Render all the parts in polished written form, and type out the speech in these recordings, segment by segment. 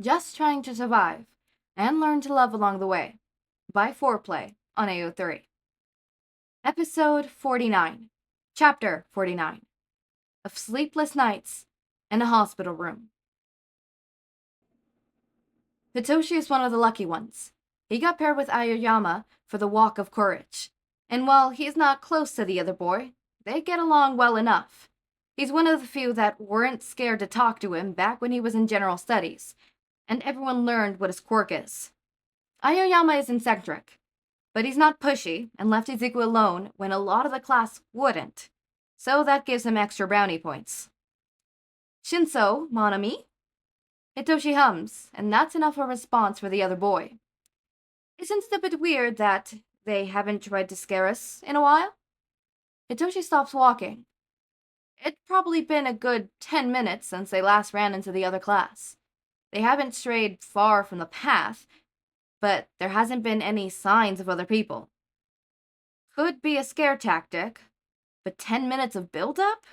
just trying to survive and learn to love along the way, by Foreplay on AO3. Episode 49, Chapter 49, of Sleepless Nights in a Hospital Room. Hitoshi is one of the lucky ones. He got paired with Aoyama for the Walk of Courage, and while he's not close to the other boy, they get along well enough. He's one of the few that weren't scared to talk to him back when he was in general studies, and everyone learned what his quirk is. Aoyama is eccentric, but he's not pushy and left Izuku alone when a lot of the class wouldn't, so that gives him extra brownie points. Shinsou, mon ami? Hitoshi hums, and that's enough of a response for the other boy. Isn't it a bit weird that they haven't tried to scare us in a while? Hitoshi stops walking. It's probably been a good 10 minutes since they last ran into the other class. They haven't strayed far from the path, but there hasn't been any signs of other people. Could be a scare tactic, but 10 minutes of build-up?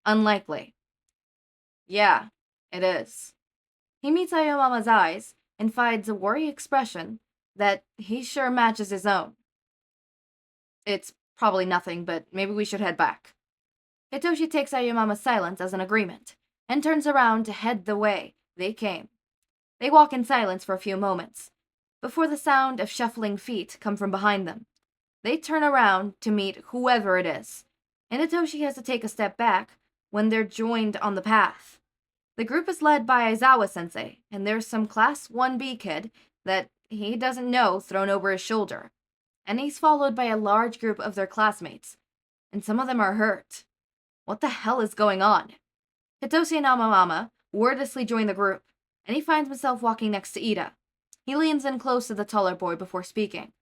Unlikely. Yeah, it is. He meets Aoyama's eyes and finds a worried expression that he sure matches his own. It's probably nothing, but maybe we should head back. Hitoshi takes Aoyama's silence as an agreement, and turns around to head the way they came. They walk in silence for a few moments, before the sound of shuffling feet come from behind them. They turn around to meet whoever it is, and Hitoshi has to take a step back when they're joined on the path. The group is led by Aizawa-sensei, and there's some Class 1B kid that he doesn't know thrown over his shoulder. And he's followed by a large group of their classmates, and some of them are hurt. What the hell is going on? Hitoshi and Amamama wordlessly join the group, and he finds himself walking next to Ida. He leans in close to the taller boy before speaking.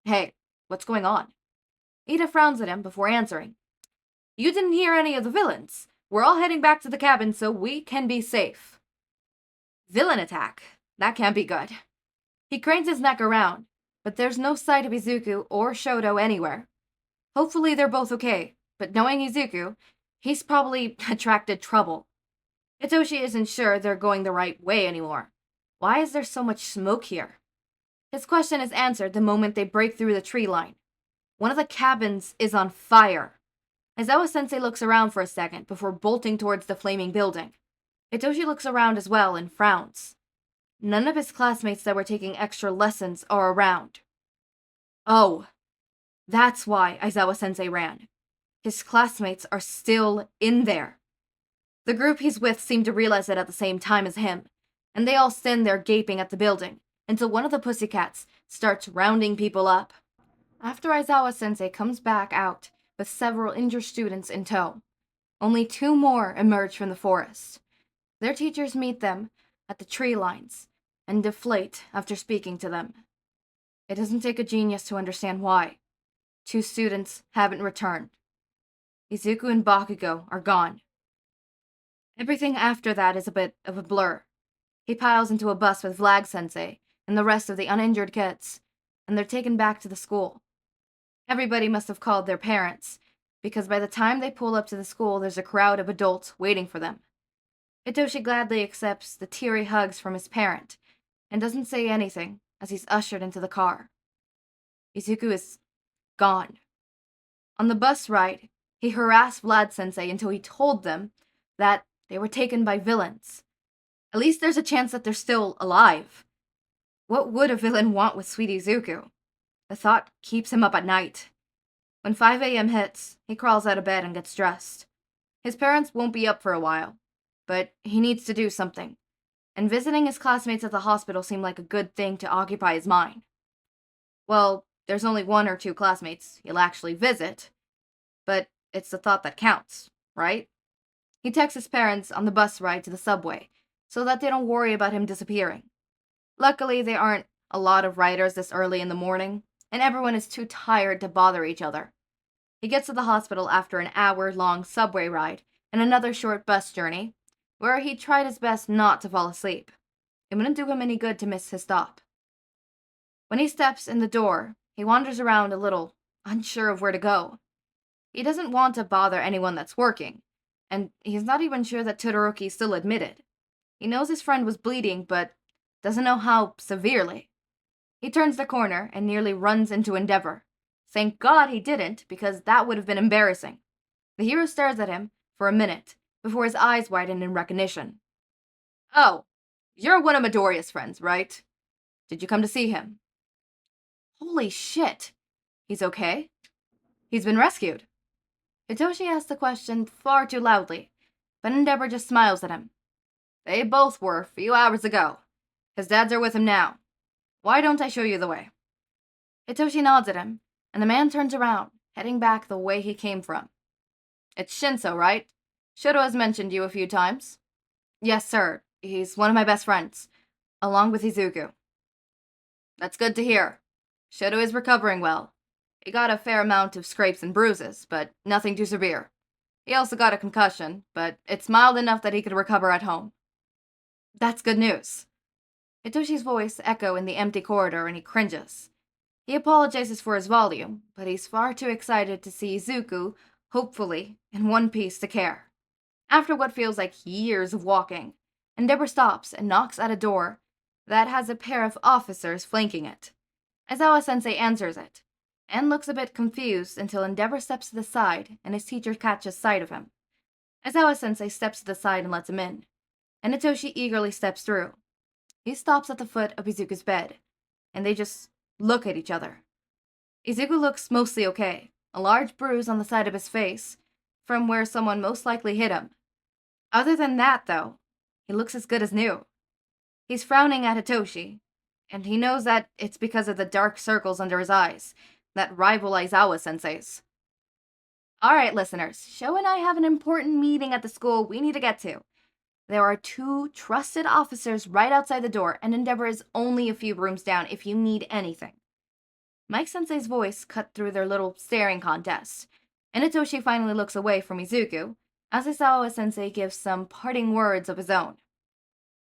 Hey, what's going on? Ida frowns at him before answering. You didn't hear any of the villains. We're all heading back to the cabin so we can be safe. Villain attack? That can't be good. He cranes his neck around, but there's no sight of Izuku or Shoto anywhere. Hopefully they're both okay, but knowing Izuku, he's probably attracted trouble. Hitoshi isn't sure they're going the right way anymore. Why is there so much smoke here? His question is answered the moment they break through the tree line. One of the cabins is on fire. Aizawa-sensei looks around for a second before bolting towards the flaming building. Hitoshi looks around as well and frowns. None of his classmates that were taking extra lessons are around. Oh, that's why Aizawa-sensei ran. His classmates are still in there. The group he's with seem to realize it at the same time as him, and they all stand there gaping at the building until one of the pussycats starts rounding people up. After Aizawa-sensei comes back out with several injured students in tow, only 2 more emerge from the forest. Their teachers meet them at the tree lines and deflate after speaking to them. It doesn't take a genius to understand why. 2 students haven't returned. Izuku and Bakugou are gone. Everything after that is a bit of a blur. He piles into a bus with Vlag-sensei and the rest of the uninjured kids, and they're taken back to the school. Everybody must have called their parents, because by the time they pull up to the school, there's a crowd of adults waiting for them. Hitoshi gladly accepts the teary hugs from his parent, and doesn't say anything as he's ushered into the car. Izuku is gone. On the bus ride, he harassed Vlad-sensei until he told them that they were taken by villains. At least there's a chance that they're still alive. What would a villain want with sweet Izuku? The thought keeps him up at night. When 5 a.m. hits, he crawls out of bed and gets dressed. His parents won't be up for a while, but he needs to do something, and visiting his classmates at the hospital seemed like a good thing to occupy his mind. Well, there's only 1 or 2 classmates he'll actually visit, but it's the thought that counts, right? He texts his parents on the bus ride to the subway, so that they don't worry about him disappearing. Luckily, there aren't a lot of riders this early in the morning, and everyone is too tired to bother each other. He gets to the hospital after an hour-long subway ride and another short bus journey, where he tried his best not to fall asleep. It wouldn't do him any good to miss his stop. When he steps in the door, he wanders around a little, unsure of where to go. He doesn't want to bother anyone that's working, and he's not even sure that Todoroki still admitted. He knows his friend was bleeding, but Doesn't know how severely. He turns the corner and nearly runs into Endeavor. Thank God he didn't, because that would have been embarrassing. The hero stares at him for a minute before his eyes widen in recognition. Oh, you're one of Midoriya's friends, right? Did you come to see him? Holy shit. He's okay? He's been rescued. Hitoshi asks the question far too loudly, but Endeavor just smiles at him. They both were a few hours ago. His dads are with him now. Why don't I show you the way? Hitoshi nods at him, and the man turns around, heading back the way he came from. It's Shinsou, right? Shouta has mentioned you a few times. Yes, sir. He's one of my best friends, along with Izuku. That's good to hear. Shouta is recovering well. He got a fair amount of scrapes and bruises, but nothing too severe. He also got a concussion, but it's mild enough that he could recover at home. That's good news. Hitoshi's voice echoes in the empty corridor and he cringes. He apologizes for his volume, but he's far too excited to see Izuku, hopefully, in one piece to care. After what feels like years of walking, Endeavor stops and knocks at a door that has a pair of officers flanking it. Aizawa-sensei answers it, and looks a bit confused until Endeavor steps to the side and his teacher catches sight of him. Aizawa-sensei steps to the side and lets him in, and Hitoshi eagerly steps through. He stops at the foot of Izuku's bed, and they just look at each other. Izuku looks mostly okay, a large bruise on the side of his face, from where someone most likely hit him. Other than that, though, he looks as good as new. He's frowning at Hitoshi, and he knows that it's because of the dark circles under his eyes that rival Aizawa-sensei's. Alright, listeners, Sho and I have an important meeting at the school we need to get to. There are 2 trusted officers right outside the door, and Endeavor is only a few rooms down if you need anything. Mike-sensei's voice cut through their little staring contest, and Hitoshi finally looks away from Izuku, as Aizawa-sensei gives some parting words of his own.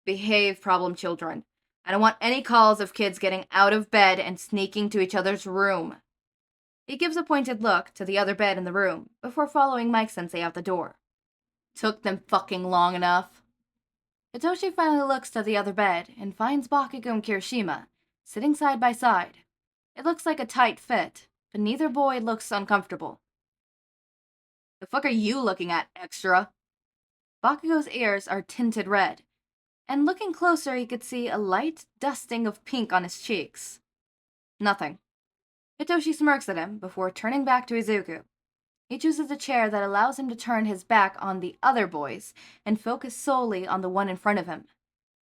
Behave, problem children. I don't want any calls of kids getting out of bed and sneaking to each other's room. He gives a pointed look to the other bed in the room, before following Mike-sensei out the door. Took them fucking long enough. Hitoshi finally looks to the other bed and finds Bakugou and Kirishima sitting side by side. It looks like a tight fit, but neither boy looks uncomfortable. The fuck are you looking at, extra? Bakugou's ears are tinted red, and looking closer he could see a light dusting of pink on his cheeks. Nothing. Hitoshi smirks at him before turning back to Izuku. He chooses a chair that allows him to turn his back on the other boys and focus solely on the one in front of him.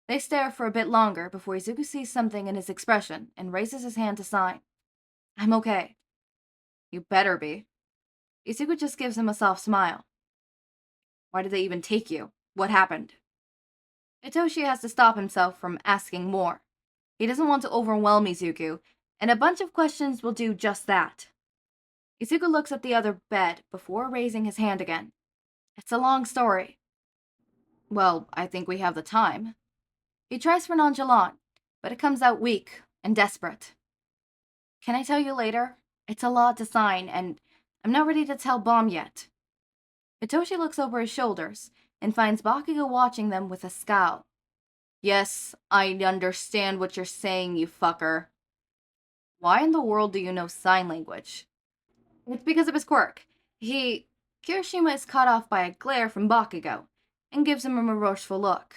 They stare for a bit longer before Izuku sees something in his expression and raises his hand to sign. I'm okay. You better be. Izuku just gives him a soft smile. Why did they even take you? What happened? Hitoshi has to stop himself from asking more. He doesn't want to overwhelm Izuku, and a bunch of questions will do just that. Izuku looks at the other bed before raising his hand again. It's a long story. Well, I think we have the time. He tries for nonchalant, but it comes out weak and desperate. Can I tell you later? It's a lot to sign, and I'm not ready to tell Bomb yet. Hitoshi looks over his shoulders and finds Bakugou watching them with a scowl. Yes, I understand what you're saying, you fucker. Why in the world do you know sign language? It's because of his quirk. Kirishima is caught off by a glare from Bakugou, and gives him a remorseful look.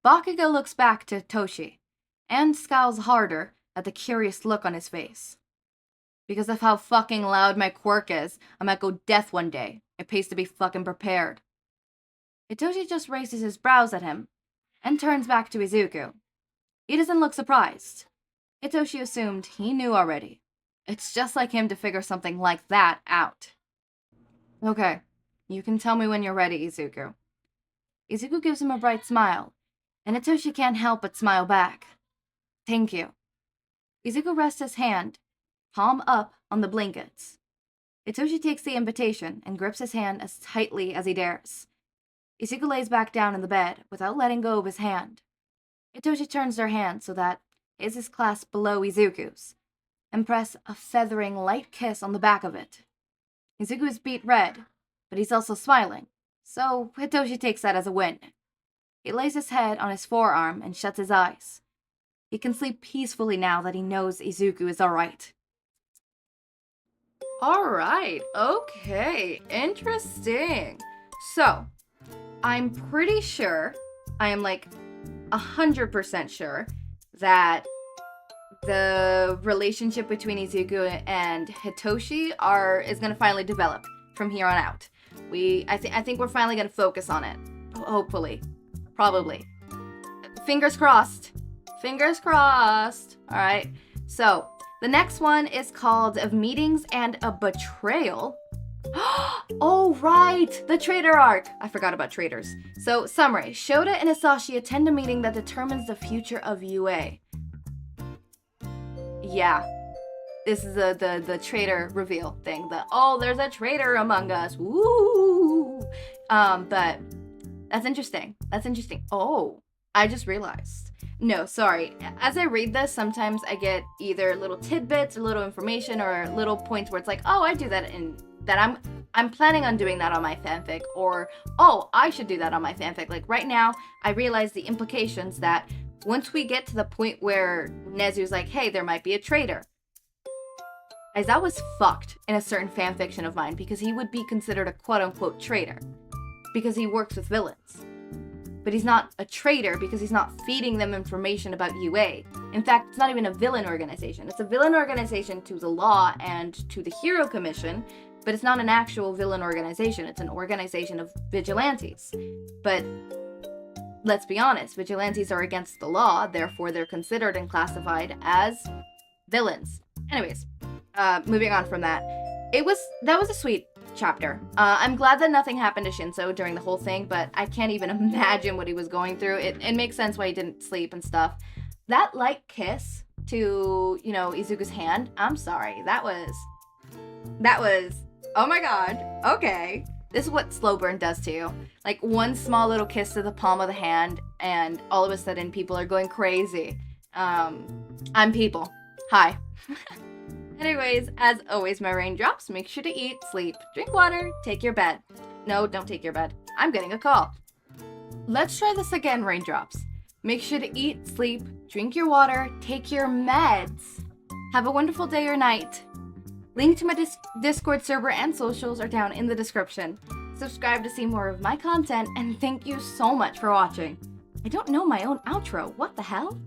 Bakugou looks back to Hitoshi, and scowls harder at the curious look on his face. Because of how fucking loud my quirk is, I might go deaf one day. It pays to be fucking prepared. Hitoshi just raises his brows at him, and turns back to Izuku. He doesn't look surprised. Hitoshi assumed he knew already. It's just like him to figure something like that out. Okay, you can tell me when you're ready, Izuku. Izuku gives him a bright smile, and Hitoshi can't help but smile back. Thank you. Izuku rests his hand, palm up, on the blankets. Hitoshi takes the invitation and grips his hand as tightly as he dares. Izuku lays back down in the bed without letting go of his hand. Hitoshi turns their hands so that his is clasped below Izuku's, and press a feathering light kiss on the back of it. Izuku is beet red, but he's also smiling, so Hitoshi takes that as a win. He lays his head on his forearm and shuts his eyes. He can sleep peacefully now that he knows Izuku is alright. Alright, okay, interesting. So, I'm pretty sure, I am like 100% sure that the relationship between Izuku and Hitoshi is gonna finally develop from here on out. I think we're finally gonna focus on it. Hopefully. Probably. Fingers crossed. Fingers crossed. Alright. So, the next one is called Of Meetings and a Betrayal. Oh, right! The traitor arc! I forgot about traitors. So, summary. Shouta and Hizashi attend a meeting that determines the future of UA. Yeah. This is the traitor reveal thing. There's a traitor among us. Woo! But that's interesting. That's interesting. Oh, I just realized. No, sorry. As I read this, sometimes I get either little tidbits or little information or little points where it's like, oh, I do that I'm planning on doing that on my fanfic, or, oh, I should do that on my fanfic. Like, right now, I realize the implications that once we get to the point where Nezu's like, hey, there might be a traitor, Aizawa's fucked in a certain fanfiction of mine because he would be considered a quote-unquote traitor because he works with villains. But he's not a traitor because he's not feeding them information about UA. In fact, it's not even a villain organization. It's a villain organization to the law and to the Hero Commission, but it's not an actual villain organization. It's an organization of vigilantes. But let's be honest, vigilantes are against the law, therefore they're considered and classified as villains. Anyways, moving on from that. That was a sweet chapter. I'm glad that nothing happened to Shinsou during the whole thing, but I can't even imagine what he was going through. It makes sense why he didn't sleep and stuff. That light kiss to, Izuku's hand, I'm sorry, that was, oh my god, okay. This is what slow burn does to you. Like, one small little kiss to the palm of the hand, and all of a sudden people are going crazy. I'm people. Hi. Anyways, as always, my raindrops, make sure to eat, sleep, drink water, take your bed. No, don't take your bed. I'm getting a call. Let's try this again, raindrops. Make sure to eat, sleep, drink your water, take your meds. Have a wonderful day or night. Link to my Discord server and socials are down in the description. Subscribe to see more of my content, and thank you so much for watching. I don't know my own outro. What the hell?